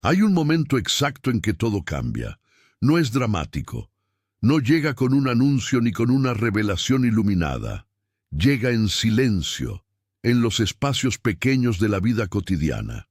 Hay un momento exacto en que todo cambia. No es dramático. No llega con un anuncio ni con una revelación iluminada. Llega en silencio, en los espacios pequeños de la vida cotidiana.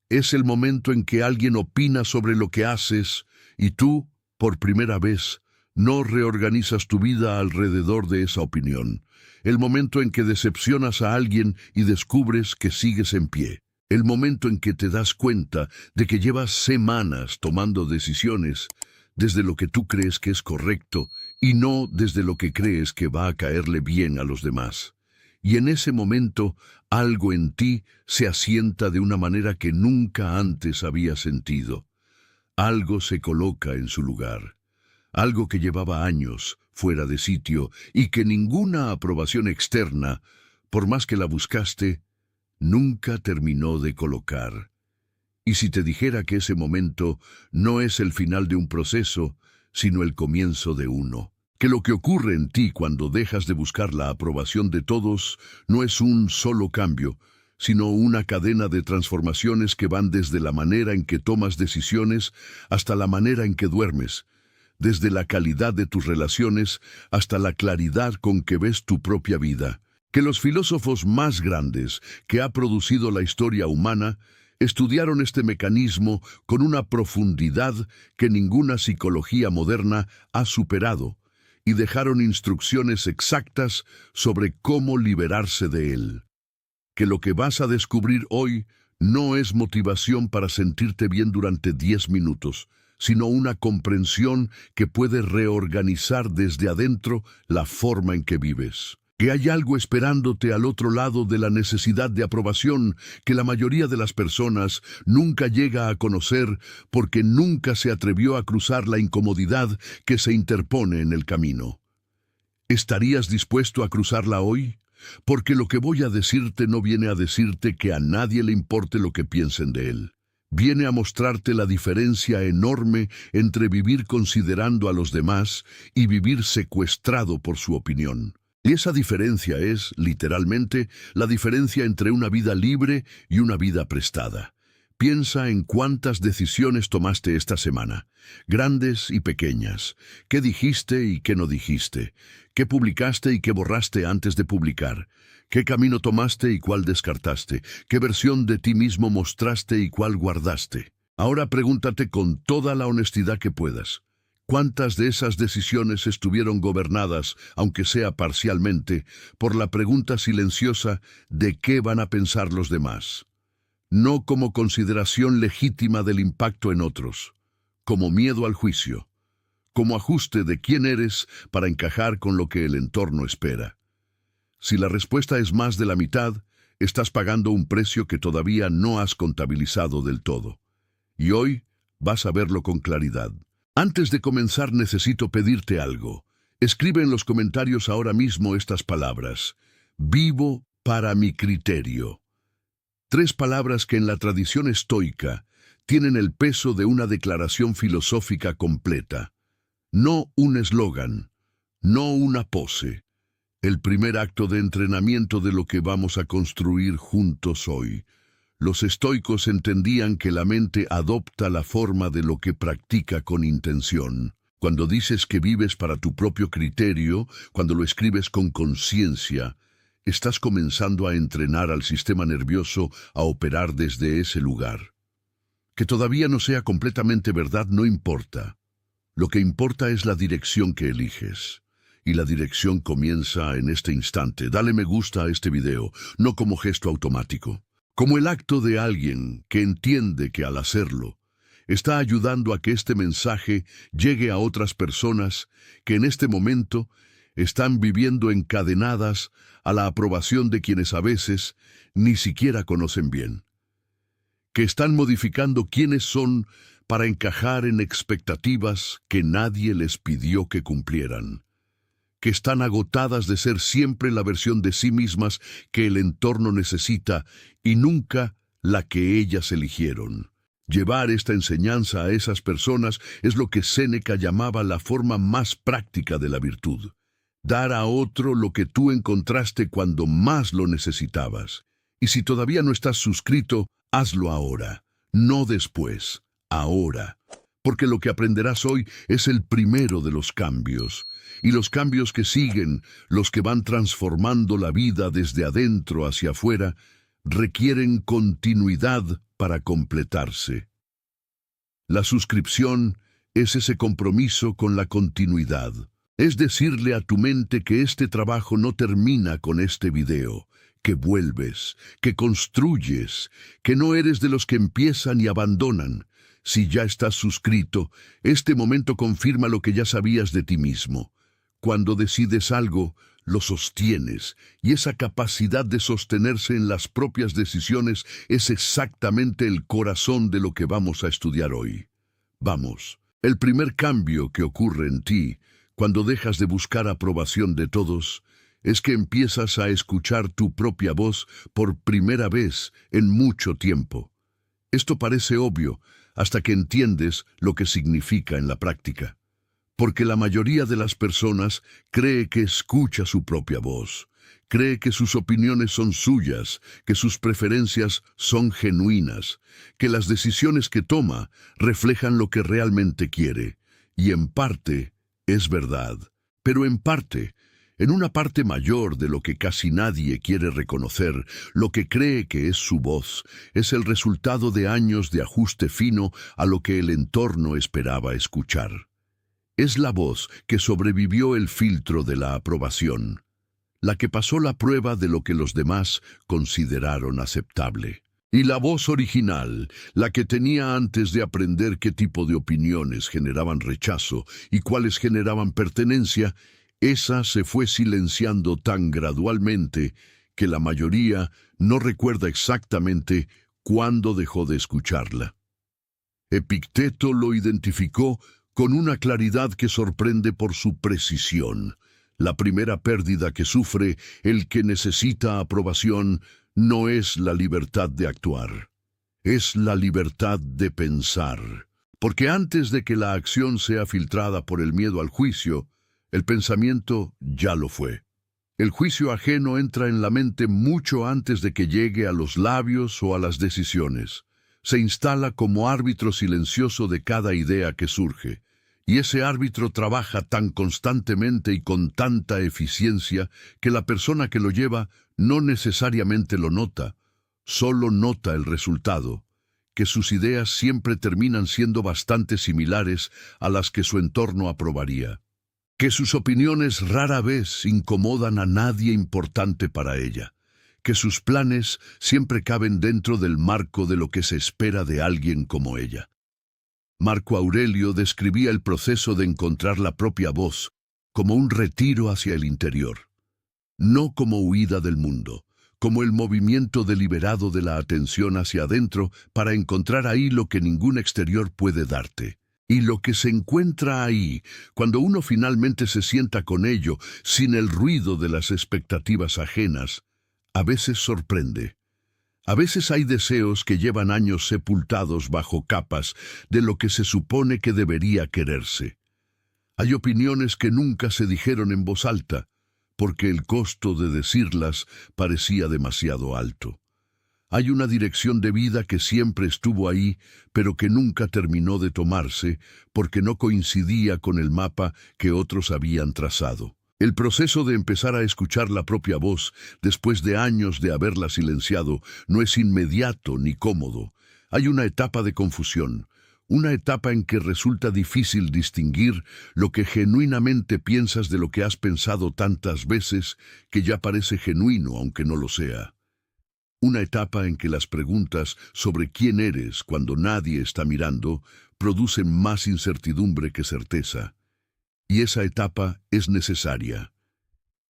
Es el momento en que alguien opina sobre lo que haces y tú, por primera vez, no reorganizas tu vida alrededor de esa opinión. El momento en que decepcionas a alguien y descubres que sigues en pie. El momento en que te das cuenta de que llevas semanas tomando decisiones desde lo que tú crees que es correcto y no desde lo que crees que va a caerle bien a los demás. Y en ese momento, algo en ti se asienta de una manera que nunca antes había sentido. Algo se coloca en su lugar. Algo que llevaba años fuera de sitio y que ninguna aprobación externa, por más que la buscaste, nunca terminó de colocar. Y si te dijera que ese momento no es el final de un proceso, sino el comienzo de uno. Que lo que ocurre en ti cuando dejas de buscar la aprobación de todos no es un solo cambio, sino una cadena de transformaciones que van desde la manera en que tomas decisiones hasta la manera en que duermes, desde la calidad de tus relaciones hasta la claridad con que ves tu propia vida. Que los filósofos más grandes que ha producido la historia humana estudiaron este mecanismo con una profundidad que ninguna psicología moderna ha superado y dejaron instrucciones exactas sobre cómo liberarse de él. Que lo que vas a descubrir hoy no es motivación para sentirte bien durante 10 minutos, sino una comprensión que puede reorganizar desde adentro la forma en que vives. Que hay algo esperándote al otro lado de la necesidad de aprobación que la mayoría de las personas nunca llega a conocer porque nunca se atrevió a cruzar la incomodidad que se interpone en el camino. ¿Estarías dispuesto a cruzarla hoy? Porque lo que voy a decirte no viene a decirte que a nadie le importe lo que piensen de él. Viene a mostrarte la diferencia enorme entre vivir considerando a los demás y vivir secuestrado por su opinión. Y esa diferencia es, literalmente, la diferencia entre una vida libre y una vida prestada. Piensa en cuántas decisiones tomaste esta semana, grandes y pequeñas. ¿Qué dijiste y qué no dijiste? ¿Qué publicaste y qué borraste antes de publicar? ¿Qué camino tomaste y cuál descartaste? ¿Qué versión de ti mismo mostraste y cuál guardaste? Ahora pregúntate con toda la honestidad que puedas. ¿Cuántas de esas decisiones estuvieron gobernadas, aunque sea parcialmente, por la pregunta silenciosa de qué van a pensar los demás? No como consideración legítima del impacto en otros, como miedo al juicio, como ajuste de quién eres para encajar con lo que el entorno espera. Si la respuesta es más de la mitad, estás pagando un precio que todavía no has contabilizado del todo. Y hoy vas a verlo con claridad. Antes de comenzar necesito pedirte algo. Escribe en los comentarios ahora mismo estas palabras. Vivo para mi criterio. 3 palabras que en la tradición estoica tienen el peso de una declaración filosófica completa. No un eslogan, no una pose. El primer acto de entrenamiento de lo que vamos a construir juntos hoy. Los estoicos entendían que la mente adopta la forma de lo que practica con intención. Cuando dices que vives para tu propio criterio, cuando lo escribes con conciencia, estás comenzando a entrenar al sistema nervioso a operar desde ese lugar. Que todavía no sea completamente verdad no importa. Lo que importa es la dirección que eliges. Y la dirección comienza en este instante. Dale me gusta a este video, no como gesto automático. Como el acto de alguien que entiende que al hacerlo, está ayudando a que este mensaje llegue a otras personas que en este momento están viviendo encadenadas a la aprobación de quienes a veces ni siquiera conocen bien. Que están modificando quiénes son para encajar en expectativas que nadie les pidió que cumplieran. Que están agotadas de ser siempre la versión de sí mismas que el entorno necesita y nunca la que ellas eligieron. Llevar esta enseñanza a esas personas es lo que Séneca llamaba la forma más práctica de la virtud. Dar a otro lo que tú encontraste cuando más lo necesitabas. Y si todavía no estás suscrito, hazlo ahora. no después, ahora. Porque lo que aprenderás hoy es el primero de los cambios. Y los cambios que siguen, los que van transformando la vida desde adentro hacia afuera, requieren continuidad para completarse. La suscripción es ese compromiso con la continuidad. Es decirle a tu mente que este trabajo no termina con este video, que vuelves, que construyes, que no eres de los que empiezan y abandonan. Si ya estás suscrito, este momento confirma lo que ya sabías de ti mismo. Cuando decides algo, lo sostienes, y esa capacidad de sostenerse en las propias decisiones es exactamente el corazón de lo que vamos a estudiar hoy. Vamos, el primer cambio que ocurre en ti, cuando dejas de buscar aprobación de todos, es que empiezas a escuchar tu propia voz por primera vez en mucho tiempo. Esto parece obvio, hasta que entiendes lo que significa en la práctica. Porque la mayoría de las personas cree que escucha su propia voz, cree que sus opiniones son suyas, que sus preferencias son genuinas, que las decisiones que toma reflejan lo que realmente quiere. Y en parte es verdad, pero en una parte mayor de lo que casi nadie quiere reconocer, lo que cree que es su voz, es el resultado de años de ajuste fino a lo que el entorno esperaba escuchar. Es la voz que sobrevivió el filtro de la aprobación, la que pasó la prueba de lo que los demás consideraron aceptable. Y la voz original, la que tenía antes de aprender qué tipo de opiniones generaban rechazo y cuáles generaban pertenencia, esa se fue silenciando tan gradualmente que la mayoría no recuerda exactamente cuándo dejó de escucharla. Epicteto lo identificó con una claridad que sorprende por su precisión. La primera pérdida que sufre el que necesita aprobación no es la libertad de actuar, es la libertad de pensar. Porque antes de que la acción sea filtrada por el miedo al juicio, el pensamiento ya lo fue. El juicio ajeno entra en la mente mucho antes de que llegue a los labios o a las decisiones. Se instala como árbitro silencioso de cada idea que surge. Y ese árbitro trabaja tan constantemente y con tanta eficiencia que la persona que lo lleva no necesariamente lo nota, solo nota el resultado, que sus ideas siempre terminan siendo bastante similares a las que su entorno aprobaría, que sus opiniones rara vez incomodan a nadie importante para ella, que sus planes siempre caben dentro del marco de lo que se espera de alguien como ella. Marco Aurelio describía el proceso de encontrar la propia voz como un retiro hacia el interior, no como huida del mundo, como el movimiento deliberado de la atención hacia adentro para encontrar ahí lo que ningún exterior puede darte. Y lo que se encuentra ahí, cuando uno finalmente se sienta con ello, sin el ruido de las expectativas ajenas, a veces sorprende. A veces hay deseos que llevan años sepultados bajo capas de lo que se supone que debería quererse. Hay opiniones que nunca se dijeron en voz alta, porque el costo de decirlas parecía demasiado alto. Hay una dirección de vida que siempre estuvo ahí, pero que nunca terminó de tomarse, porque no coincidía con el mapa que otros habían trazado. El proceso de empezar a escuchar la propia voz, después de años de haberla silenciado, no es inmediato ni cómodo. Hay una etapa de confusión, una etapa en que resulta difícil distinguir lo que genuinamente piensas de lo que has pensado tantas veces que ya parece genuino aunque no lo sea. Una etapa en que las preguntas sobre quién eres cuando nadie está mirando producen más incertidumbre que certeza. Y esa etapa es necesaria.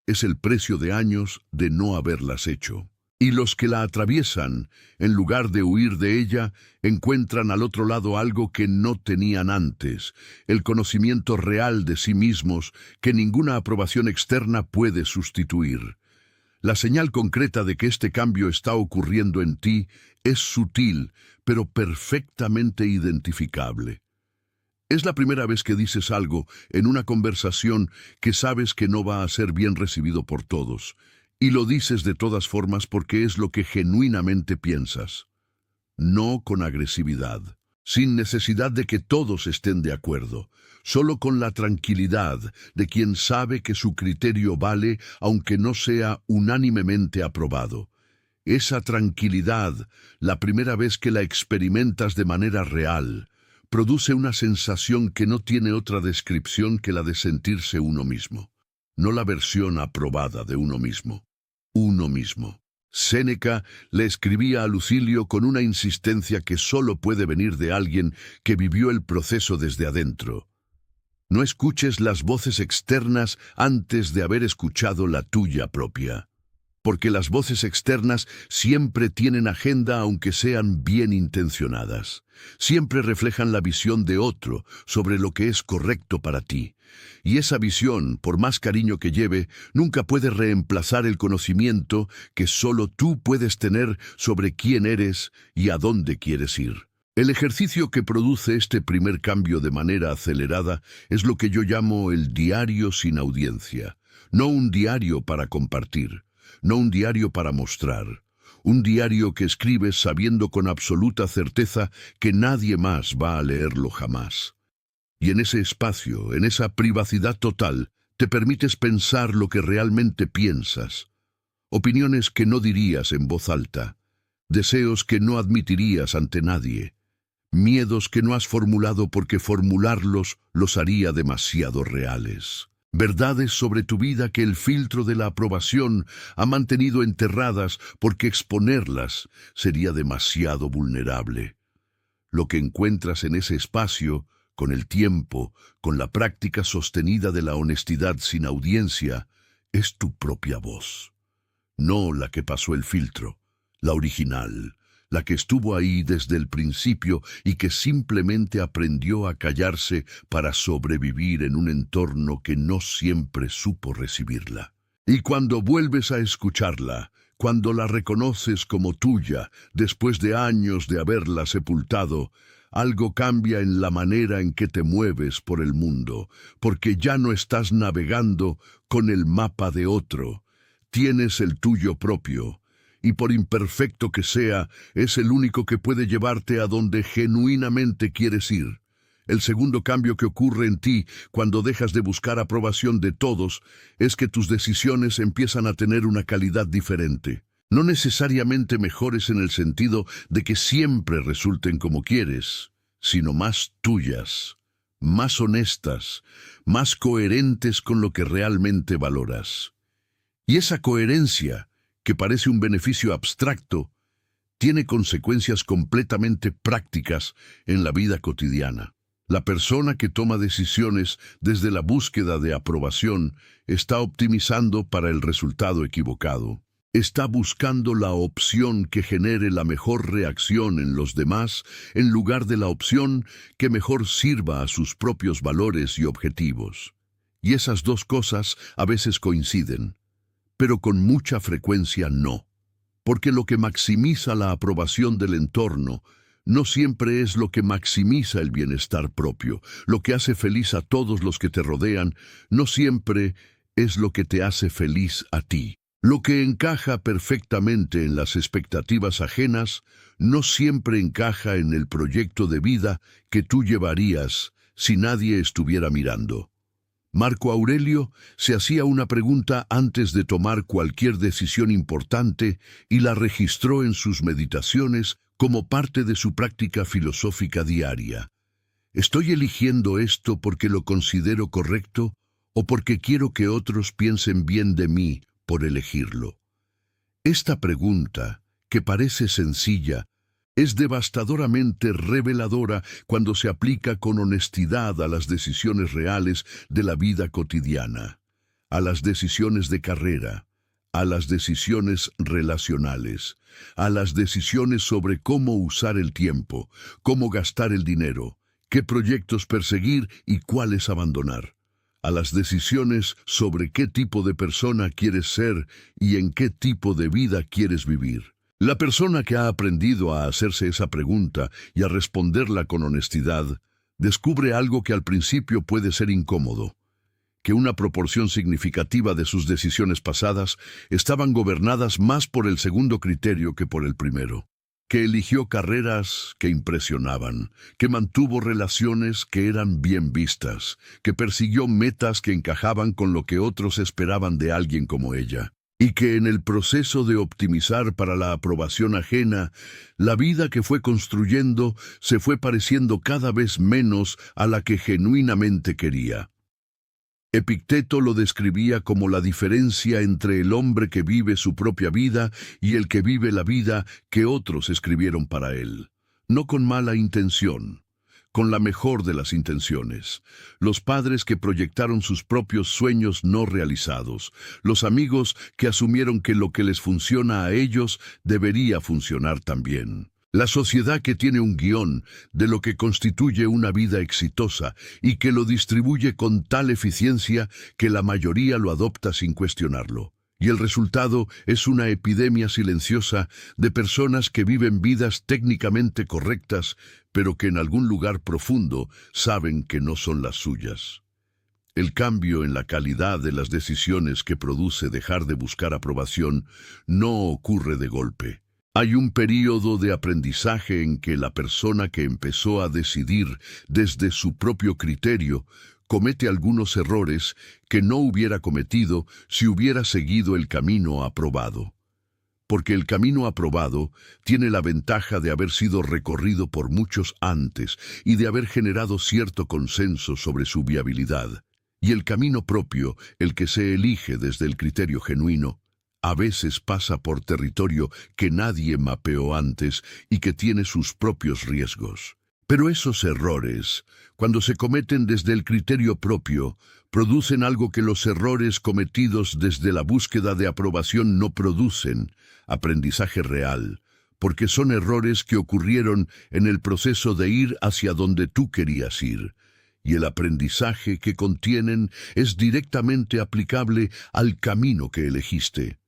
Es el precio de años de no haberlas hecho. Y los que la atraviesan, en lugar de huir de ella, encuentran al otro lado algo que no tenían antes, el conocimiento real de sí mismos que ninguna aprobación externa puede sustituir. La señal concreta de que este cambio está ocurriendo en ti es sutil, pero perfectamente identificable. Es la primera vez que dices algo en una conversación que sabes que no va a ser bien recibido por todos, y lo dices de todas formas porque es lo que genuinamente piensas. no con agresividad, sin necesidad de que todos estén de acuerdo, solo con la tranquilidad de quien sabe que su criterio vale aunque no sea unánimemente aprobado. Esa tranquilidad, la primera vez que la experimentas de manera real, produce una sensación que no tiene otra descripción que la de sentirse uno mismo, no la versión aprobada de uno mismo. Uno mismo. Séneca le escribía a Lucilio con una insistencia que solo puede venir de alguien que vivió el proceso desde adentro. No escuches las voces externas antes de haber escuchado la tuya propia, porque las voces externas siempre tienen agenda aunque sean bien intencionadas. Siempre reflejan la visión de otro sobre lo que es correcto para ti. Y esa visión, por más cariño que lleve, nunca puede reemplazar el conocimiento que solo tú puedes tener sobre quién eres y a dónde quieres ir. El ejercicio que produce este primer cambio de manera acelerada es lo que yo llamo el diario sin audiencia. No un diario para compartir, no un diario para mostrar. Un diario que escribes sabiendo con absoluta certeza que nadie más va a leerlo jamás. Y en ese espacio, en esa privacidad total, te permites pensar lo que realmente piensas. Opiniones que no dirías en voz alta. Deseos que no admitirías ante nadie. Miedos que no has formulado porque formularlos los haría demasiado reales. Verdades sobre tu vida que el filtro de la aprobación ha mantenido enterradas porque exponerlas sería demasiado vulnerable. Lo que encuentras en ese espacio, con el tiempo, con la práctica sostenida de la honestidad sin audiencia, es tu propia voz. No la que pasó el filtro, la original, la que estuvo ahí desde el principio y que simplemente aprendió a callarse para sobrevivir en un entorno que no siempre supo recibirla. Y cuando vuelves a escucharla, cuando la reconoces como tuya, después de años de haberla sepultado, algo cambia en la manera en que te mueves por el mundo, porque ya no estás navegando con el mapa de otro. Tienes el tuyo propio, y por imperfecto que sea, es el único que puede llevarte a donde genuinamente quieres ir. El segundo cambio que ocurre en ti cuando dejas de buscar aprobación de todos es que tus decisiones empiezan a tener una calidad diferente. No necesariamente mejores en el sentido de que siempre resulten como quieres, sino más tuyas, más honestas, más coherentes con lo que realmente valoras. Y esa coherencia, que parece un beneficio abstracto, tiene consecuencias completamente prácticas en la vida cotidiana. La persona que toma decisiones desde la búsqueda de aprobación está optimizando para el resultado equivocado. Está buscando la opción que genere la mejor reacción en los demás en lugar de la opción que mejor sirva a sus propios valores y objetivos. Y esas dos cosas a veces coinciden, pero con mucha frecuencia no, porque lo que maximiza la aprobación del entorno no siempre es lo que maximiza el bienestar propio. Lo que hace feliz a todos los que te rodean no siempre es lo que te hace feliz a ti. Lo que encaja perfectamente en las expectativas ajenas no siempre encaja en el proyecto de vida que tú llevarías si nadie estuviera mirando. Marco Aurelio se hacía una pregunta antes de tomar cualquier decisión importante y la registró en sus meditaciones como parte de su práctica filosófica diaria. ¿Estoy eligiendo esto porque lo considero correcto o porque quiero que otros piensen bien de mí por elegirlo? Esta pregunta, que parece sencilla, es devastadoramente reveladora cuando se aplica con honestidad a las decisiones reales de la vida cotidiana, a las decisiones de carrera, a las decisiones relacionales, a las decisiones sobre cómo usar el tiempo, cómo gastar el dinero, qué proyectos perseguir y cuáles abandonar, a las decisiones sobre qué tipo de persona quieres ser y en qué tipo de vida quieres vivir. La persona que ha aprendido a hacerse esa pregunta y a responderla con honestidad, descubre algo que al principio puede ser incómodo, que una proporción significativa de sus decisiones pasadas estaban gobernadas más por el segundo criterio que por el primero. que eligió carreras que impresionaban, que mantuvo relaciones que eran bien vistas, que persiguió metas que encajaban con lo que otros esperaban de alguien como ella, y que en el proceso de optimizar para la aprobación ajena, la vida que fue construyendo se fue pareciendo cada vez menos a la que genuinamente quería. Epicteto lo describía como la diferencia entre el hombre que vive su propia vida y el que vive la vida que otros escribieron para él. No con mala intención, con la mejor de las intenciones. Los padres que proyectaron sus propios sueños no realizados. Los amigos que asumieron que lo que les funciona a ellos debería funcionar también. La sociedad que tiene un guión de lo que constituye una vida exitosa y que lo distribuye con tal eficiencia que la mayoría lo adopta sin cuestionarlo. Y el resultado es una epidemia silenciosa de personas que viven vidas técnicamente correctas, pero que en algún lugar profundo saben que no son las suyas. El cambio en la calidad de las decisiones que produce dejar de buscar aprobación no ocurre de golpe. Hay un período de aprendizaje en que la persona que empezó a decidir desde su propio criterio comete algunos errores que no hubiera cometido si hubiera seguido el camino aprobado. Porque el camino aprobado tiene la ventaja de haber sido recorrido por muchos antes y de haber generado cierto consenso sobre su viabilidad. Y el camino propio, el que se elige desde el criterio genuino, a veces pasa por territorio que nadie mapeó antes y que tiene sus propios riesgos. Pero esos errores, cuando se cometen desde el criterio propio, producen algo que los errores cometidos desde la búsqueda de aprobación no producen: aprendizaje real, porque son errores que ocurrieron en el proceso de ir hacia donde tú querías ir. Y el aprendizaje que contienen es directamente aplicable al camino que elegiste.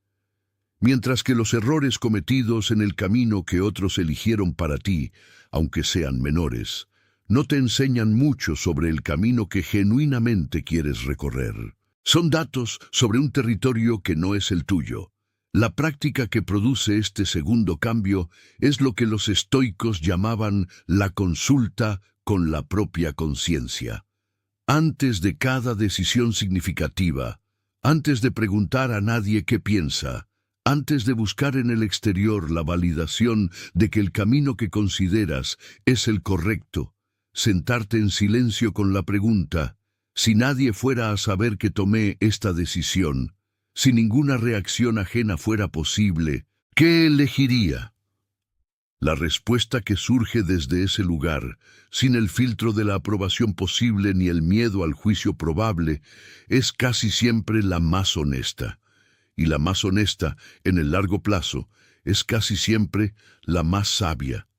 Mientras que los errores cometidos en el camino que otros eligieron para ti, aunque sean menores, no te enseñan mucho sobre el camino que genuinamente quieres recorrer. Son datos sobre un territorio que no es el tuyo. La práctica que produce este segundo cambio es lo que los estoicos llamaban la consulta con la propia conciencia. Antes de cada decisión significativa, antes de preguntar a nadie qué piensa, antes de buscar en el exterior la validación de que el camino que consideras es el correcto, sentarte en silencio con la pregunta: si nadie fuera a saber que tomé esta decisión, si ninguna reacción ajena fuera posible, ¿qué elegiría? La respuesta que surge desde ese lugar, sin el filtro de la aprobación posible ni el miedo al juicio probable, es casi siempre la más honesta. Y la más honesta, en el largo plazo, es casi siempre la más sabia.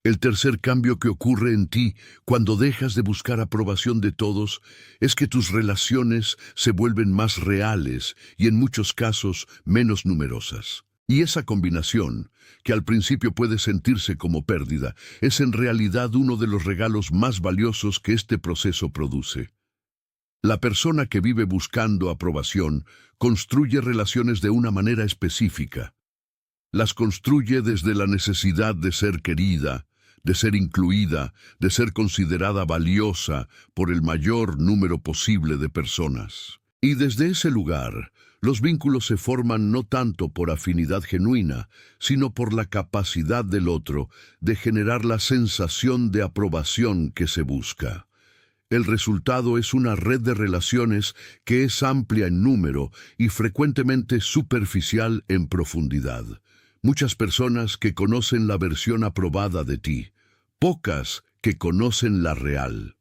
El tercer cambio que ocurre en ti cuando dejas de buscar aprobación de todos es que tus relaciones se vuelven más reales y en muchos casos menos numerosas. Y esa combinación, que al principio puede sentirse como pérdida, es en realidad uno de los regalos más valiosos que este proceso produce. La persona que vive buscando aprobación construye relaciones de una manera específica. Las construye desde la necesidad de ser querida, de ser incluida, de ser considerada valiosa por el mayor número posible de personas. Y desde ese lugar, los vínculos se forman no tanto por afinidad genuina, sino por la capacidad del otro de generar la sensación de aprobación que se busca. El resultado es una red de relaciones que es amplia en número y frecuentemente superficial en profundidad. Muchas personas que conocen la versión aprobada de ti, pocas que conocen la real.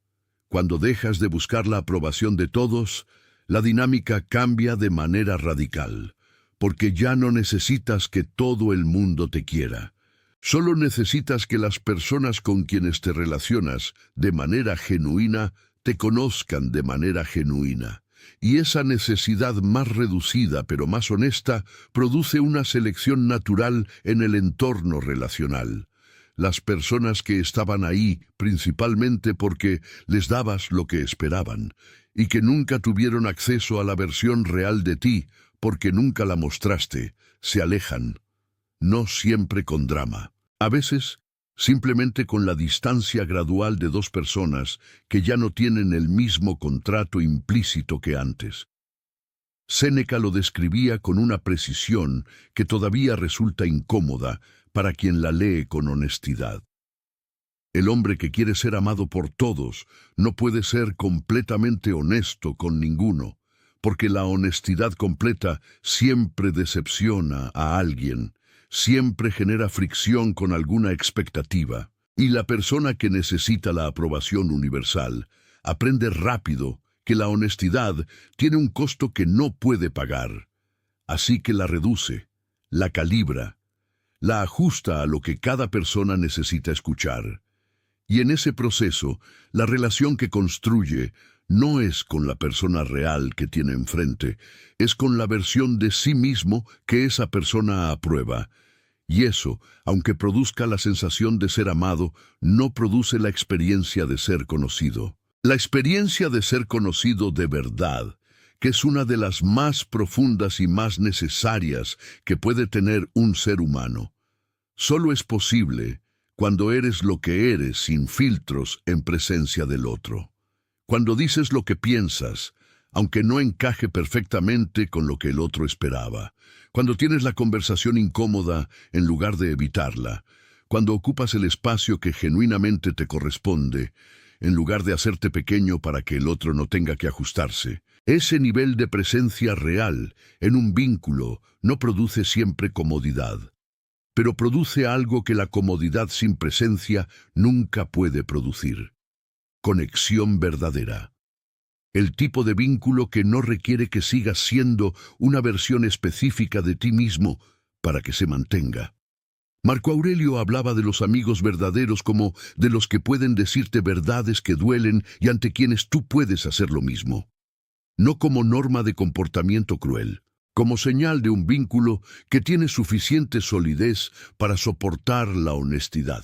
Cuando dejas de buscar la aprobación de todos, la dinámica cambia de manera radical, porque ya no necesitas que todo el mundo te quiera. Solo necesitas que las personas con quienes te relacionas de manera genuina te conozcan de manera genuina. Y esa necesidad más reducida pero más honesta produce una selección natural en el entorno relacional. Las personas que estaban ahí principalmente porque les dabas lo que esperaban y que nunca tuvieron acceso a la versión real de ti porque nunca la mostraste, se alejan. No siempre con drama. A veces, simplemente con la distancia gradual de dos personas que ya no tienen el mismo contrato implícito que antes. Séneca lo describía con una precisión que todavía resulta incómoda para quien la lee con honestidad. El hombre que quiere ser amado por todos no puede ser completamente honesto con ninguno, porque la honestidad completa siempre decepciona a alguien, siempre genera fricción con alguna expectativa, y la persona que necesita la aprobación universal aprende rápido que la honestidad tiene un costo que no puede pagar, así que la reduce, la calibra, la ajusta a lo que cada persona necesita escuchar. Y en ese proceso, la relación que construye no es con la persona real que tiene enfrente, es con la versión de sí mismo que esa persona aprueba. Y eso, aunque produzca la sensación de ser amado, no produce la experiencia de ser conocido. La experiencia de ser conocido de verdad, que es una de las más profundas y más necesarias que puede tener un ser humano, solo es posible cuando eres lo que eres sin filtros en presencia del otro. Cuando dices lo que piensas, aunque no encaje perfectamente con lo que el otro esperaba. Cuando tienes la conversación incómoda en lugar de evitarla. Cuando ocupas el espacio que genuinamente te corresponde, en lugar de hacerte pequeño para que el otro no tenga que ajustarse. Ese nivel de presencia real en un vínculo no produce siempre comodidad, pero produce algo que la comodidad sin presencia nunca puede producir: conexión verdadera. El tipo de vínculo que no requiere que sigas siendo una versión específica de ti mismo para que se mantenga. Marco Aurelio hablaba de los amigos verdaderos como de los que pueden decirte verdades que duelen y ante quienes tú puedes hacer lo mismo. No como norma de comportamiento cruel, como señal de un vínculo que tiene suficiente solidez para soportar la honestidad.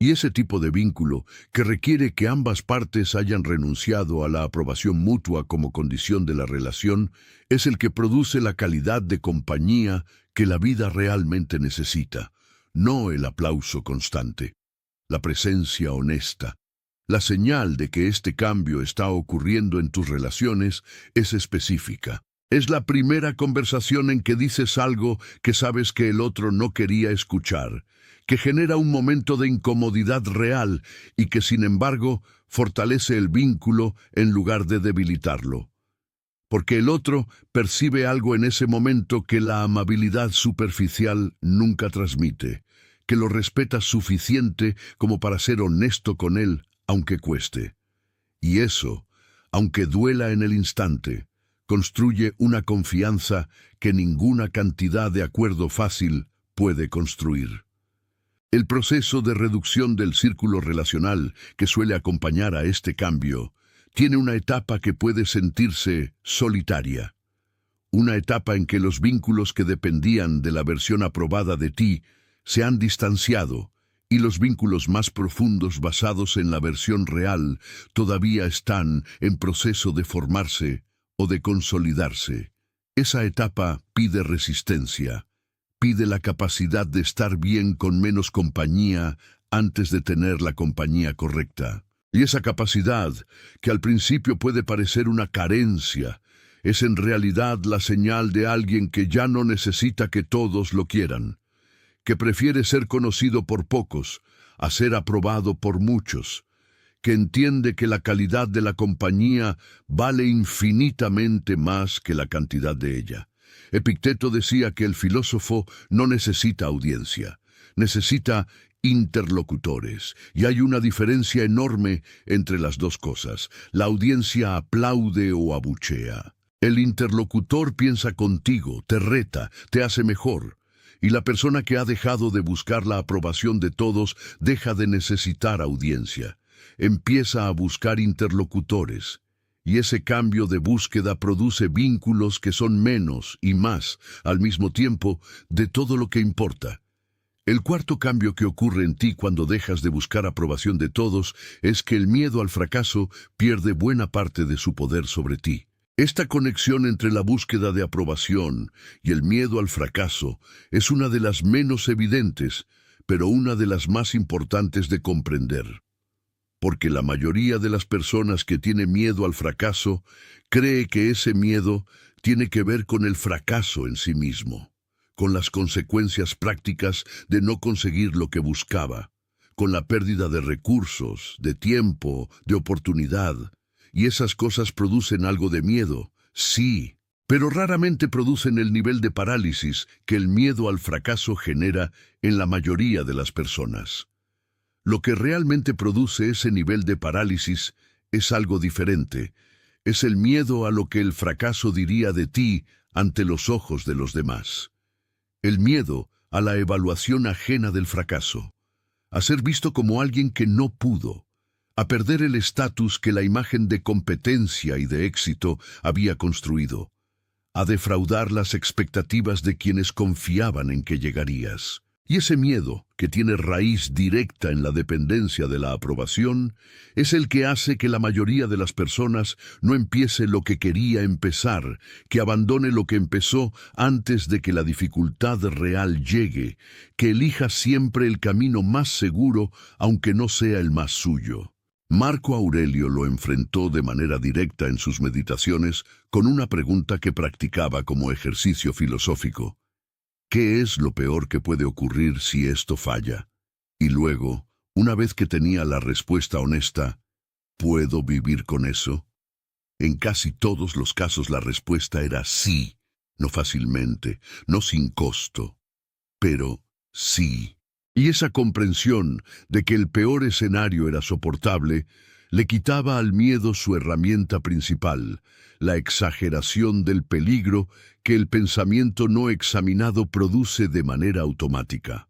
Y ese tipo de vínculo, que requiere que ambas partes hayan renunciado a la aprobación mutua como condición de la relación, es el que produce la calidad de compañía que la vida realmente necesita, no el aplauso constante, la presencia honesta. La señal de que este cambio está ocurriendo en tus relaciones es específica. Es la primera conversación en que dices algo que sabes que el otro no quería escuchar, que genera un momento de incomodidad real y que, sin embargo, fortalece el vínculo en lugar de debilitarlo. Porque el otro percibe algo en ese momento que la amabilidad superficial nunca transmite, que lo respeta suficiente como para ser honesto con él, aunque cueste. Y eso, aunque duela en el instante, construye una confianza que ninguna cantidad de acuerdo fácil puede construir. El proceso de reducción del círculo relacional que suele acompañar a este cambio tiene una etapa que puede sentirse solitaria. Una etapa en que los vínculos que dependían de la versión aprobada de ti se han distanciado y los vínculos más profundos basados en la versión real todavía están en proceso de formarse o de consolidarse. Esa etapa pide resistencia, pide la capacidad de estar bien con menos compañía antes de tener la compañía correcta. Y esa capacidad, que al principio puede parecer una carencia, es en realidad la señal de alguien que ya no necesita que todos lo quieran, que prefiere ser conocido por pocos a ser aprobado por muchos, que entiende que la calidad de la compañía vale infinitamente más que la cantidad de ella. Epicteto decía que el filósofo no necesita audiencia, necesita interlocutores, y hay una diferencia enorme entre las dos cosas. La audiencia aplaude o abuchea. El interlocutor piensa contigo, te reta, te hace mejor. Y la persona que ha dejado de buscar la aprobación de todos deja de necesitar audiencia. Empieza a buscar interlocutores. Y ese cambio de búsqueda produce vínculos que son menos y más, al mismo tiempo, de todo lo que importa. El cuarto cambio que ocurre en ti cuando dejas de buscar aprobación de todos es que el miedo al fracaso pierde buena parte de su poder sobre ti. Esta conexión entre la búsqueda de aprobación y el miedo al fracaso es una de las menos evidentes, pero una de las más importantes de comprender. Porque la mayoría de las personas que tiene miedo al fracaso cree que ese miedo tiene que ver con el fracaso en sí mismo, con las consecuencias prácticas de no conseguir lo que buscaba, con la pérdida de recursos, de tiempo, de oportunidad. Y esas cosas producen algo de miedo, sí, pero raramente producen el nivel de parálisis que el miedo al fracaso genera en la mayoría de las personas. Lo que realmente produce ese nivel de parálisis es algo diferente. Es el miedo a lo que el fracaso diría de ti ante los ojos de los demás. El miedo a la evaluación ajena del fracaso, a ser visto como alguien que no pudo, a perder el estatus que la imagen de competencia y de éxito había construido, a defraudar las expectativas de quienes confiaban en que llegarías. Y ese miedo, que tiene raíz directa en la dependencia de la aprobación, es el que hace que la mayoría de las personas no empiece lo que quería empezar, que abandone lo que empezó antes de que la dificultad real llegue, que elija siempre el camino más seguro, aunque no sea el más suyo. Marco Aurelio lo enfrentó de manera directa en sus meditaciones con una pregunta que practicaba como ejercicio filosófico. ¿Qué es lo peor que puede ocurrir si esto falla? Y luego, una vez que tenía la respuesta honesta, ¿puedo vivir con eso? En casi todos los casos la respuesta era sí, no fácilmente, no sin costo, pero sí. Y esa comprensión de que el peor escenario era soportable, le quitaba al miedo su herramienta principal, la exageración del peligro que el pensamiento no examinado produce de manera automática.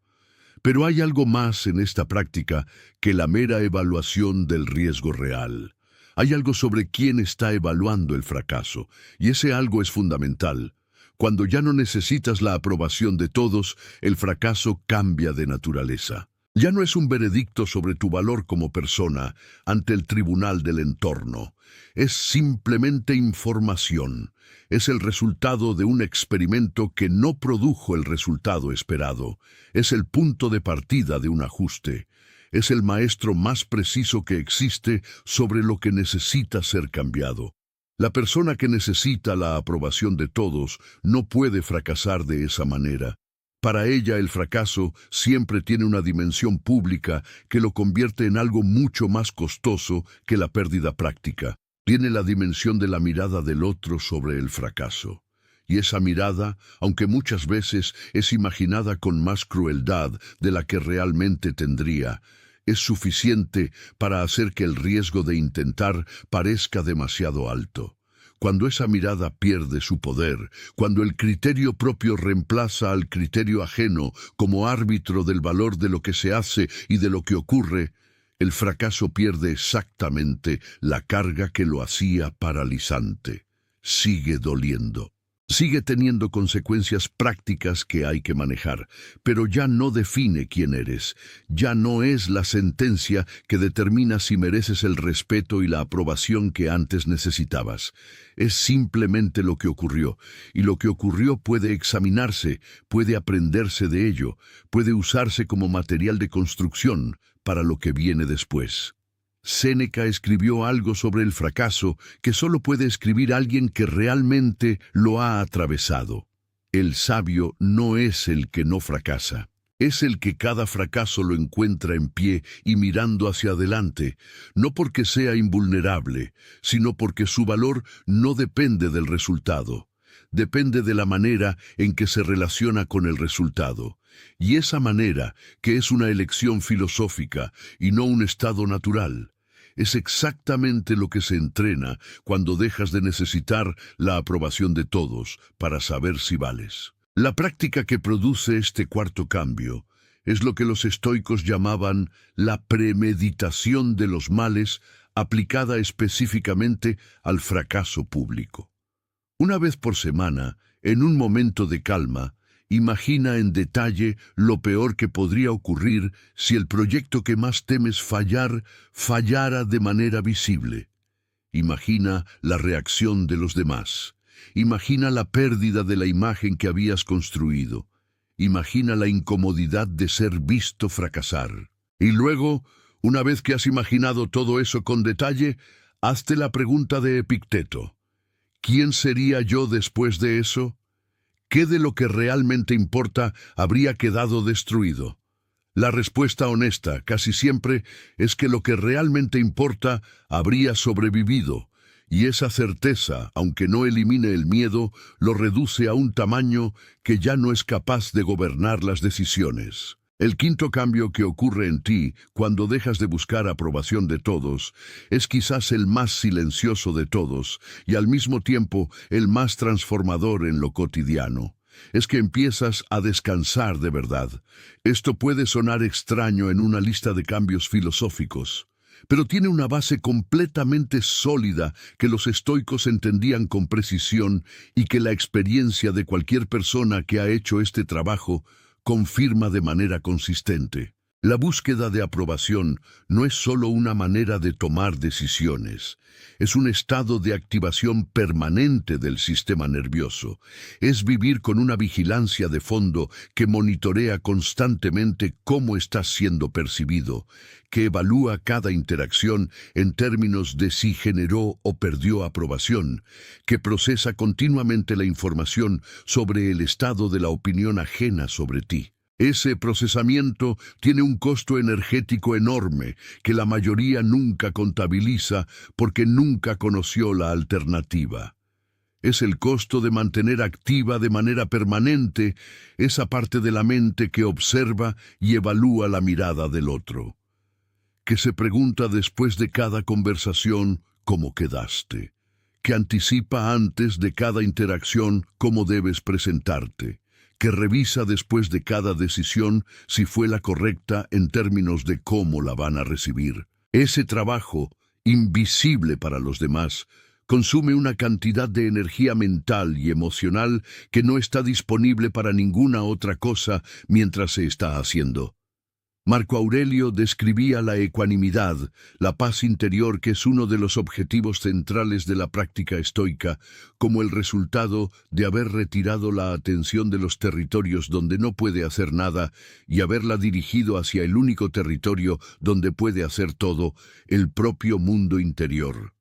Pero hay algo más en esta práctica que la mera evaluación del riesgo real. Hay algo sobre quién está evaluando el fracaso, y ese algo es fundamental. Cuando ya no necesitas la aprobación de todos, el fracaso cambia de naturaleza. Ya no es un veredicto sobre tu valor como persona ante el tribunal del entorno. Es simplemente información. Es el resultado de un experimento que no produjo el resultado esperado. Es el punto de partida de un ajuste. Es el maestro más preciso que existe sobre lo que necesita ser cambiado. La persona que necesita la aprobación de todos no puede fracasar de esa manera. Para ella el fracaso siempre tiene una dimensión pública que lo convierte en algo mucho más costoso que la pérdida práctica. Tiene la dimensión de la mirada del otro sobre el fracaso. Y esa mirada, aunque muchas veces es imaginada con más crueldad de la que realmente tendría, es suficiente para hacer que el riesgo de intentar parezca demasiado alto. Cuando esa mirada pierde su poder, cuando el criterio propio reemplaza al criterio ajeno como árbitro del valor de lo que se hace y de lo que ocurre, el fracaso pierde exactamente la carga que lo hacía paralizante. Sigue doliendo. Sigue teniendo consecuencias prácticas que hay que manejar, pero ya no define quién eres. Ya no es la sentencia que determina si mereces el respeto y la aprobación que antes necesitabas. Es simplemente lo que ocurrió, y lo que ocurrió puede examinarse, puede aprenderse de ello, puede usarse como material de construcción para lo que viene después. Séneca escribió algo sobre el fracaso que solo puede escribir alguien que realmente lo ha atravesado. El sabio no es el que no fracasa, es el que cada fracaso lo encuentra en pie y mirando hacia adelante, no porque sea invulnerable, sino porque su valor no depende del resultado. Depende de la manera en que se relaciona con el resultado. Y esa manera, que es una elección filosófica y no un estado natural, es exactamente lo que se entrena cuando dejas de necesitar la aprobación de todos para saber si vales. La práctica que produce este cuarto cambio es lo que los estoicos llamaban la premeditación de los males aplicada específicamente al fracaso público. Una vez por semana, en un momento de calma, imagina en detalle lo peor que podría ocurrir si el proyecto que más temes fallara de manera visible. Imagina la reacción de los demás. Imagina la pérdida de la imagen que habías construido. Imagina la incomodidad de ser visto fracasar. Y luego, una vez que has imaginado todo eso con detalle, hazte la pregunta de Epicteto. ¿Quién sería yo después de eso? ¿Qué de lo que realmente importa habría quedado destruido? La respuesta honesta, casi siempre, es que lo que realmente importa habría sobrevivido, y esa certeza, aunque no elimine el miedo, lo reduce a un tamaño que ya no es capaz de gobernar las decisiones. El quinto cambio que ocurre en ti cuando dejas de buscar aprobación de todos es quizás el más silencioso de todos y al mismo tiempo el más transformador en lo cotidiano. Es que empiezas a descansar de verdad. Esto puede sonar extraño en una lista de cambios filosóficos, pero tiene una base completamente sólida que los estoicos entendían con precisión y que la experiencia de cualquier persona que ha hecho este trabajo confirma de manera consistente. La búsqueda de aprobación no es solo una manera de tomar decisiones, es un estado de activación permanente del sistema nervioso. Es vivir con una vigilancia de fondo que monitorea constantemente cómo estás siendo percibido, que evalúa cada interacción en términos de si generó o perdió aprobación, que procesa continuamente la información sobre el estado de la opinión ajena sobre ti. Ese procesamiento tiene un costo energético enorme que la mayoría nunca contabiliza porque nunca conoció la alternativa. Es el costo de mantener activa de manera permanente esa parte de la mente que observa y evalúa la mirada del otro, que se pregunta después de cada conversación cómo quedaste, que anticipa antes de cada interacción cómo debes presentarte, que revisa después de cada decisión si fue la correcta en términos de cómo la van a recibir. Ese trabajo, invisible para los demás, consume una cantidad de energía mental y emocional que no está disponible para ninguna otra cosa mientras se está haciendo. Marco Aurelio describía la ecuanimidad, la paz interior que es uno de los objetivos centrales de la práctica estoica, como el resultado de haber retirado la atención de los territorios donde no puede hacer nada y haberla dirigido hacia el único territorio donde puede hacer todo, el propio mundo interior.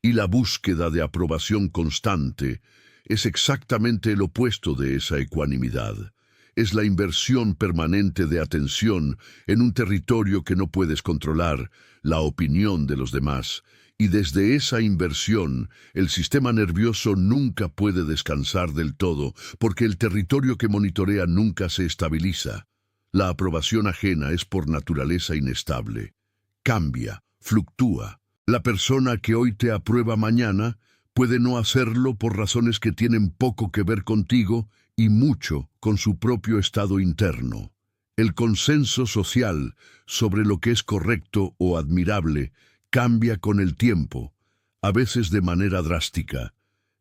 Y la búsqueda de aprobación constante es exactamente el opuesto de esa ecuanimidad. Es la inversión permanente de atención en un territorio que no puedes controlar, la opinión de los demás, y desde esa inversión el sistema nervioso nunca puede descansar del todo, porque el territorio que monitorea nunca se estabiliza. La aprobación ajena es por naturaleza inestable. Cambia, fluctúa. La persona que hoy te aprueba mañana puede no hacerlo por razones que tienen poco que ver contigo y mucho con su propio estado interno. El consenso social sobre lo que es correcto o admirable cambia con el tiempo, a veces de manera drástica.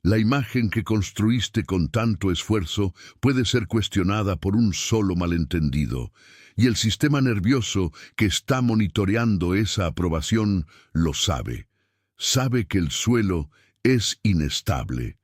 La imagen que construiste con tanto esfuerzo puede ser cuestionada por un solo malentendido, y el sistema nervioso que está monitoreando esa aprobación lo sabe. Sabe que el suelo es inestable.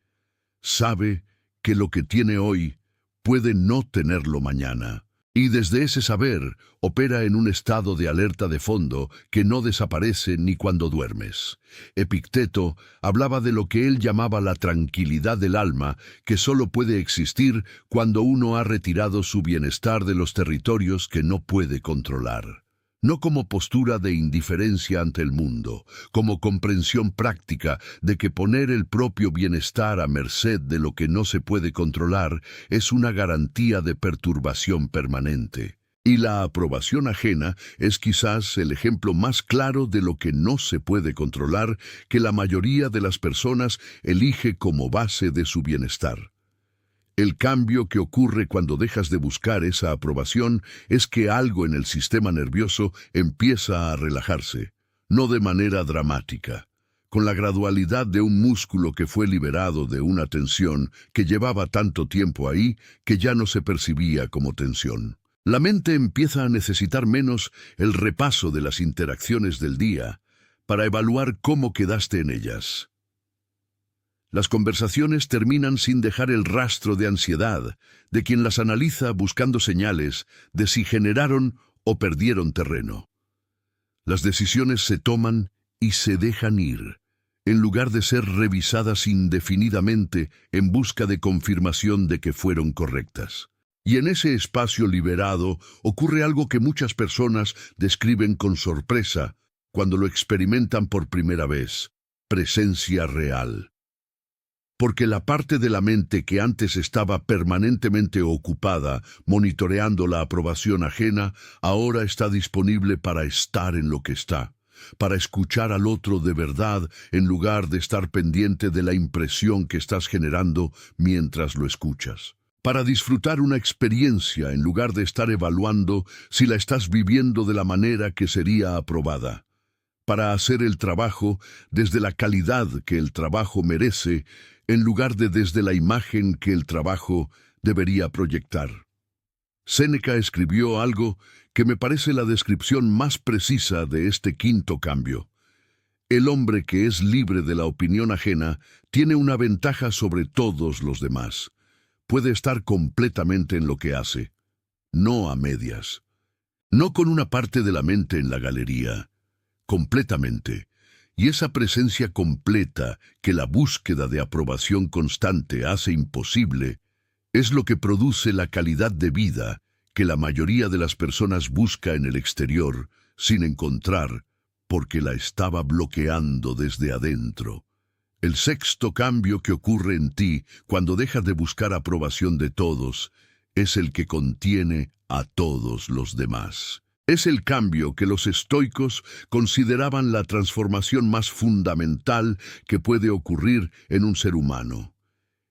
Sabe que lo que tiene hoy puede no tenerlo mañana. Y desde ese saber opera en un estado de alerta de fondo que no desaparece ni cuando duermes. Epicteto hablaba de lo que él llamaba la tranquilidad del alma, que solo puede existir cuando uno ha retirado su bienestar de los territorios que no puede controlar. No como postura de indiferencia ante el mundo, como comprensión práctica de que poner el propio bienestar a merced de lo que no se puede controlar es una garantía de perturbación permanente. Y la aprobación ajena es quizás el ejemplo más claro de lo que no se puede controlar que la mayoría de las personas elige como base de su bienestar. El cambio que ocurre cuando dejas de buscar esa aprobación es que algo en el sistema nervioso empieza a relajarse, no de manera dramática, con la gradualidad de un músculo que fue liberado de una tensión que llevaba tanto tiempo ahí que ya no se percibía como tensión. La mente empieza a necesitar menos el repaso de las interacciones del día para evaluar cómo quedaste en ellas. Las conversaciones terminan sin dejar el rastro de ansiedad de quien las analiza buscando señales de si generaron o perdieron terreno. Las decisiones se toman y se dejan ir, en lugar de ser revisadas indefinidamente en busca de confirmación de que fueron correctas. Y en ese espacio liberado ocurre algo que muchas personas describen con sorpresa cuando lo experimentan por primera vez: presencia real. Porque la parte de la mente que antes estaba permanentemente ocupada monitoreando la aprobación ajena, ahora está disponible para estar en lo que está, para escuchar al otro de verdad en lugar de estar pendiente de la impresión que estás generando mientras lo escuchas, para disfrutar una experiencia en lugar de estar evaluando si la estás viviendo de la manera que sería aprobada, para hacer el trabajo desde la calidad que el trabajo merece en lugar de desde la imagen que el trabajo debería proyectar. Séneca escribió algo que me parece la descripción más precisa de este quinto cambio. El hombre que es libre de la opinión ajena tiene una ventaja sobre todos los demás. Puede estar completamente en lo que hace, no a medias, no con una parte de la mente en la galería, completamente. Y esa presencia completa que la búsqueda de aprobación constante hace imposible es lo que produce la calidad de vida que la mayoría de las personas busca en el exterior sin encontrar porque la estaba bloqueando desde adentro. El sexto cambio que ocurre en ti cuando dejas de buscar aprobación de todos es el que contiene a todos los demás. Es el cambio que los estoicos consideraban la transformación más fundamental que puede ocurrir en un ser humano.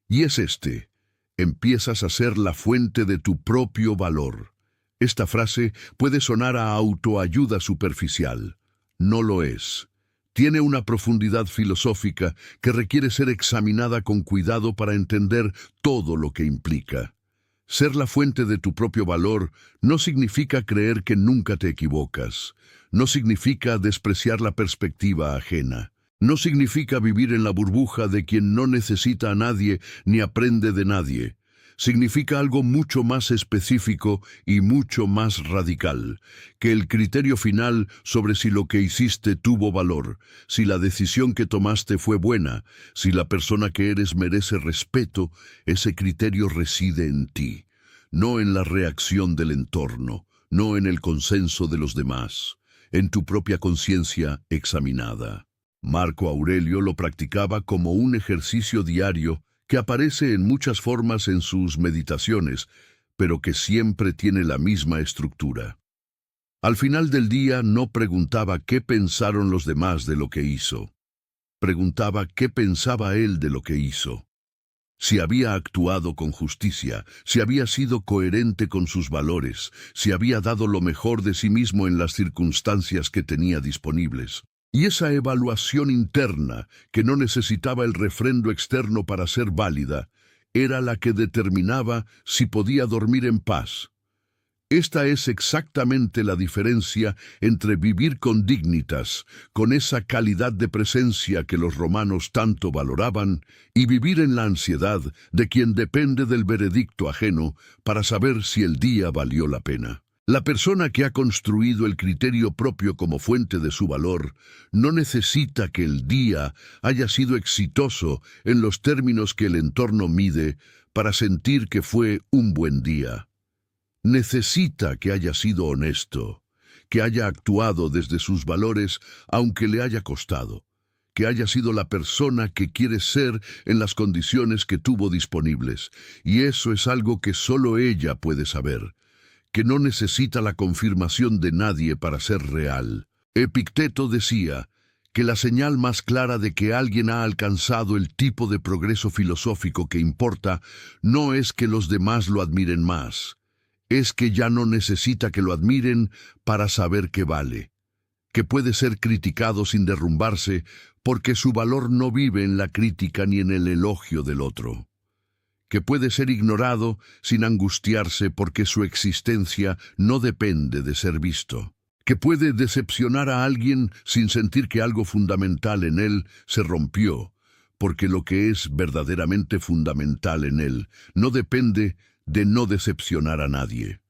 Y es este: empiezas a ser la fuente de tu propio valor. Esta frase puede sonar a autoayuda superficial. No lo es. Tiene una profundidad filosófica que requiere ser examinada con cuidado para entender todo lo que implica. Ser la fuente de tu propio valor no significa creer que nunca te equivocas. No significa despreciar la perspectiva ajena. No significa vivir en la burbuja de quien no necesita a nadie ni aprende de nadie. Significa algo mucho más específico y mucho más radical, que el criterio final sobre si lo que hiciste tuvo valor, si la decisión que tomaste fue buena, si la persona que eres merece respeto. Ese criterio reside en ti, no en la reacción del entorno, no en el consenso de los demás, en tu propia conciencia examinada. Marco Aurelio lo practicaba como un ejercicio diario que aparece en muchas formas en sus meditaciones, pero que siempre tiene la misma estructura. Al final del día no preguntaba qué pensaron los demás de lo que hizo. Preguntaba qué pensaba él de lo que hizo. Si había actuado con justicia, si había sido coherente con sus valores, si había dado lo mejor de sí mismo en las circunstancias que tenía disponibles. Y esa evaluación interna, que no necesitaba el refrendo externo para ser válida, era la que determinaba si podía dormir en paz. Esta es exactamente la diferencia entre vivir con dignitas, con esa calidad de presencia que los romanos tanto valoraban, y vivir en la ansiedad de quien depende del veredicto ajeno para saber si el día valió la pena. La persona que ha construido el criterio propio como fuente de su valor no necesita que el día haya sido exitoso en los términos que el entorno mide para sentir que fue un buen día. Necesita que haya sido honesto, que haya actuado desde sus valores aunque le haya costado, que haya sido la persona que quiere ser en las condiciones que tuvo disponibles, y eso es algo que solo ella puede saber, que no necesita la confirmación de nadie para ser real. Epicteto decía que la señal más clara de que alguien ha alcanzado el tipo de progreso filosófico que importa no es que los demás lo admiren más, es que ya no necesita que lo admiren para saber que vale, que puede ser criticado sin derrumbarse porque su valor no vive en la crítica ni en el elogio del otro, que puede ser ignorado sin angustiarse porque su existencia no depende de ser visto, que puede decepcionar a alguien sin sentir que algo fundamental en él se rompió, porque lo que es verdaderamente fundamental en él no depende de no decepcionar a nadie.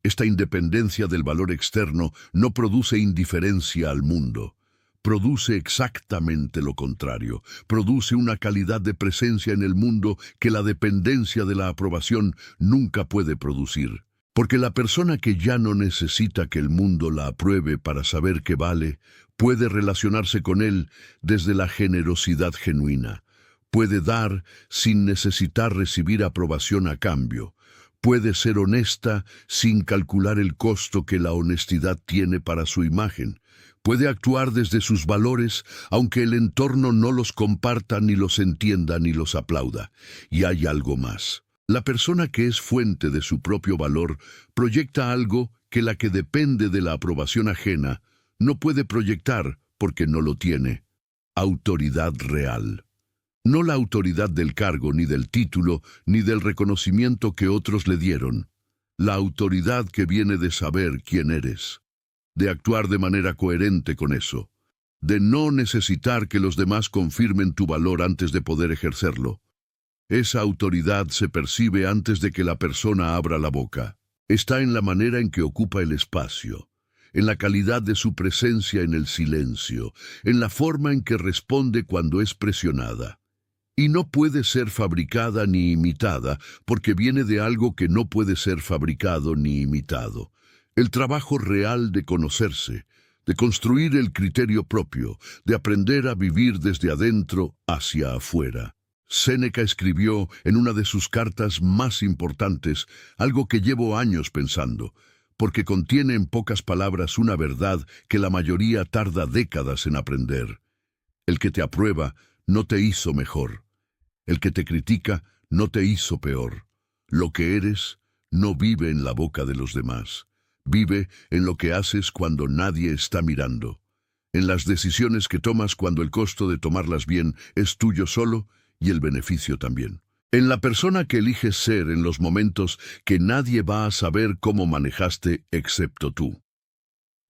Esta independencia del valor externo no produce indiferencia al mundo. Produce exactamente lo contrario. Produce una calidad de presencia en el mundo que la dependencia de la aprobación nunca puede producir. Porque la persona que ya no necesita que el mundo la apruebe para saber que vale, puede relacionarse con él desde la generosidad genuina. Puede dar sin necesitar recibir aprobación a cambio. Puede ser honesta sin calcular el costo que la honestidad tiene para su imagen. Puede actuar desde sus valores, aunque el entorno no los comparta, ni los entienda, ni los aplauda. Y hay algo más. La persona que es fuente de su propio valor proyecta algo que la que depende de la aprobación ajena no puede proyectar porque no lo tiene. Autoridad real. No la autoridad del cargo, ni del título, ni del reconocimiento que otros le dieron. La autoridad que viene de saber quién eres. De actuar de manera coherente con eso, de no necesitar que los demás confirmen tu valor antes de poder ejercerlo. Esa autoridad se percibe antes de que la persona abra la boca. Está en la manera en que ocupa el espacio, en la calidad de su presencia en el silencio, en la forma en que responde cuando es presionada. Y no puede ser fabricada ni imitada, porque viene de algo que no puede ser fabricado ni imitado. El trabajo real de conocerse, de construir el criterio propio, de aprender a vivir desde adentro hacia afuera. Séneca escribió en una de sus cartas más importantes algo que llevo años pensando, porque contiene en pocas palabras una verdad que la mayoría tarda décadas en aprender. El que te aprueba no te hizo mejor. El que te critica no te hizo peor. Lo que eres no vive en la boca de los demás. Vive en lo que haces cuando nadie está mirando, en las decisiones que tomas cuando el costo de tomarlas bien es tuyo solo y el beneficio también. En la persona que eliges ser en los momentos que nadie va a saber cómo manejaste excepto tú.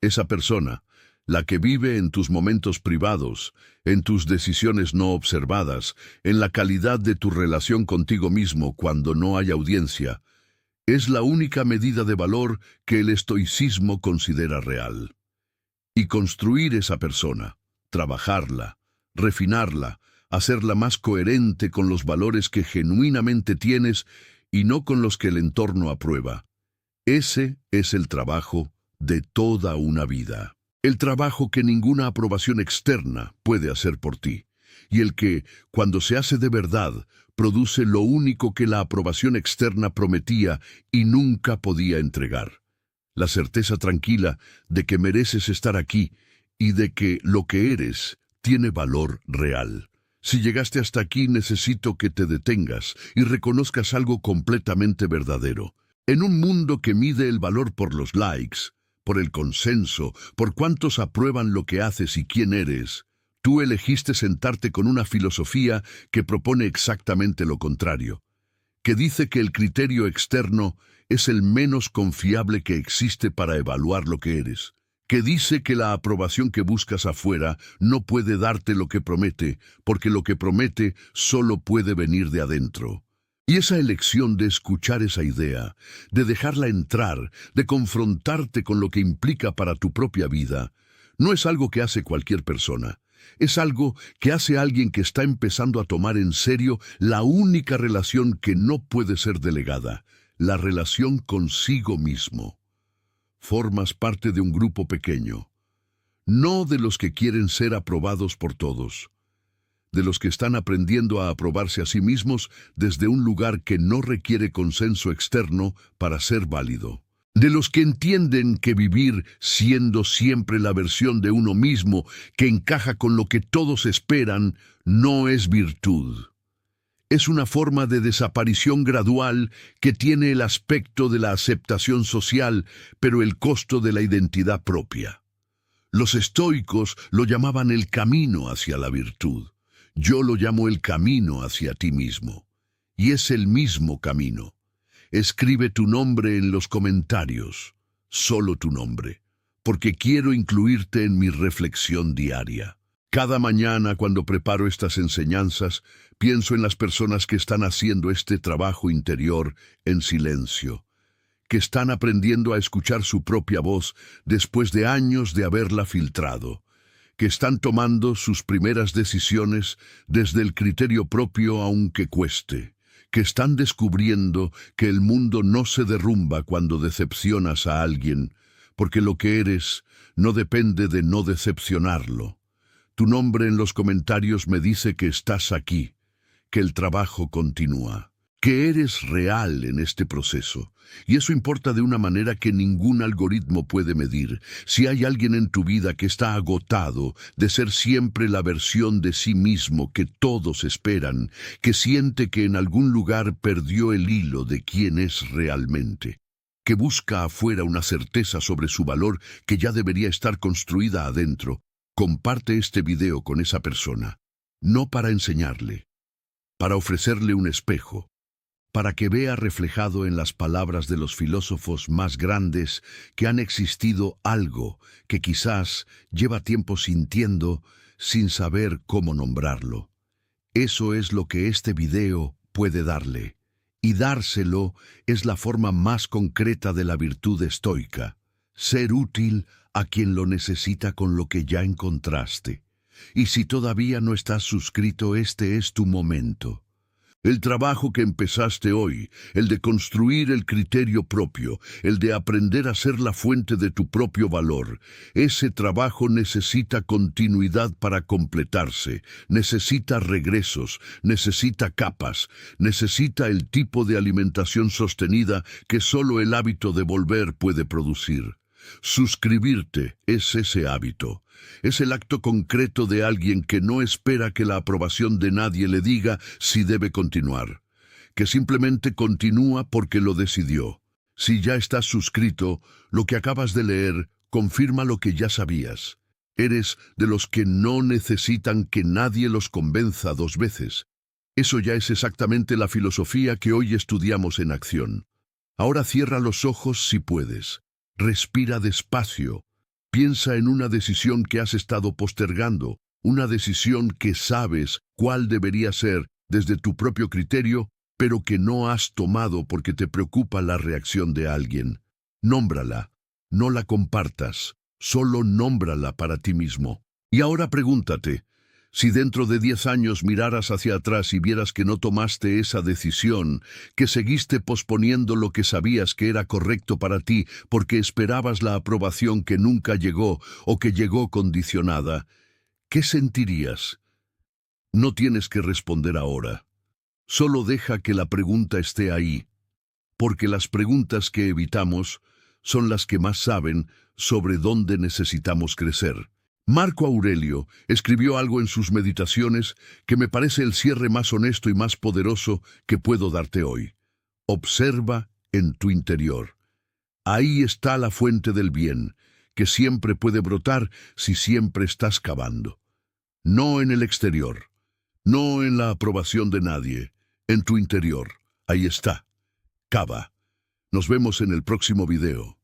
Esa persona, la que vive en tus momentos privados, en tus decisiones no observadas, en la calidad de tu relación contigo mismo cuando no hay audiencia, es la única medida de valor que el estoicismo considera real. Y construir esa persona, trabajarla, refinarla, hacerla más coherente con los valores que genuinamente tienes y no con los que el entorno aprueba. Ese es el trabajo de toda una vida. El trabajo que ninguna aprobación externa puede hacer por ti. Y el que, cuando se hace de verdad, produce lo único que la aprobación externa prometía y nunca podía entregar. La certeza tranquila de que mereces estar aquí y de que lo que eres tiene valor real. Si llegaste hasta aquí, necesito que te detengas y reconozcas algo completamente verdadero. En un mundo que mide el valor por los likes, por el consenso, por cuántos aprueban lo que haces y quién eres, tú elegiste sentarte con una filosofía que propone exactamente lo contrario, que dice que el criterio externo es el menos confiable que existe para evaluar lo que eres, que dice que la aprobación que buscas afuera no puede darte lo que promete, porque lo que promete solo puede venir de adentro. Y esa elección de escuchar esa idea, de dejarla entrar, de confrontarte con lo que implica para tu propia vida, no es algo que hace cualquier persona. Es algo que hace alguien que está empezando a tomar en serio la única relación que no puede ser delegada, la relación consigo mismo. Formas parte de un grupo pequeño, no de los que quieren ser aprobados por todos, de los que están aprendiendo a aprobarse a sí mismos desde un lugar que no requiere consenso externo para ser válido. De los que entienden que vivir siendo siempre la versión de uno mismo que encaja con lo que todos esperan no es virtud. Es una forma de desaparición gradual que tiene el aspecto de la aceptación social, pero el costo de la identidad propia. Los estoicos lo llamaban el camino hacia la virtud. Yo lo llamo el camino hacia ti mismo. Y es el mismo camino. Escribe tu nombre en los comentarios, solo tu nombre, porque quiero incluirte en mi reflexión diaria. Cada mañana cuando preparo estas enseñanzas, pienso en las personas que están haciendo este trabajo interior en silencio, que están aprendiendo a escuchar su propia voz después de años de haberla filtrado, que están tomando sus primeras decisiones desde el criterio propio aunque cueste, que están descubriendo que el mundo no se derrumba cuando decepcionas a alguien, porque lo que eres no depende de no decepcionarlo. Tu nombre en los comentarios me dice que estás aquí, que el trabajo continúa, que eres real en este proceso. Y eso importa de una manera que ningún algoritmo puede medir. Si hay alguien en tu vida que está agotado de ser siempre la versión de sí mismo que todos esperan, que siente que en algún lugar perdió el hilo de quién es realmente, que busca afuera una certeza sobre su valor que ya debería estar construida adentro, comparte este video con esa persona, no para enseñarle, para ofrecerle un espejo, para que vea reflejado en las palabras de los filósofos más grandes que han existido algo que quizás lleva tiempo sintiendo sin saber cómo nombrarlo. Eso es lo que este video puede darle, y dárselo es la forma más concreta de la virtud estoica, ser útil a quien lo necesita con lo que ya encontraste. Y si todavía no estás suscrito, este es tu momento. El trabajo que empezaste hoy, el de construir el criterio propio, el de aprender a ser la fuente de tu propio valor, ese trabajo necesita continuidad para completarse, necesita regresos, necesita capas, necesita el tipo de alimentación sostenida que solo el hábito de volver puede producir. Suscribirte es ese hábito. Es el acto concreto de alguien que no espera que la aprobación de nadie le diga si debe continuar, que simplemente continúa porque lo decidió. Si ya estás suscrito, lo que acabas de leer confirma lo que ya sabías. Eres de los que no necesitan que nadie los convenza 2 veces. Eso ya es exactamente la filosofía que hoy estudiamos en acción. Ahora cierra los ojos si puedes. Respira despacio. Piensa en una decisión que has estado postergando, una decisión que sabes cuál debería ser desde tu propio criterio, pero que no has tomado porque te preocupa la reacción de alguien. Nómbrala, no la compartas, solo nómbrala para ti mismo. Y ahora pregúntate, si dentro de 10 años miraras hacia atrás y vieras que no tomaste esa decisión, que seguiste posponiendo lo que sabías que era correcto para ti porque esperabas la aprobación que nunca llegó o que llegó condicionada, ¿qué sentirías? No tienes que responder ahora. Solo deja que la pregunta esté ahí, porque las preguntas que evitamos son las que más saben sobre dónde necesitamos crecer. Marco Aurelio escribió algo en sus meditaciones que me parece el cierre más honesto y más poderoso que puedo darte hoy. Observa en tu interior. Ahí está la fuente del bien, que siempre puede brotar si siempre estás cavando. No en el exterior, no en la aprobación de nadie, en tu interior. Ahí está. Cava. Nos vemos en el próximo video.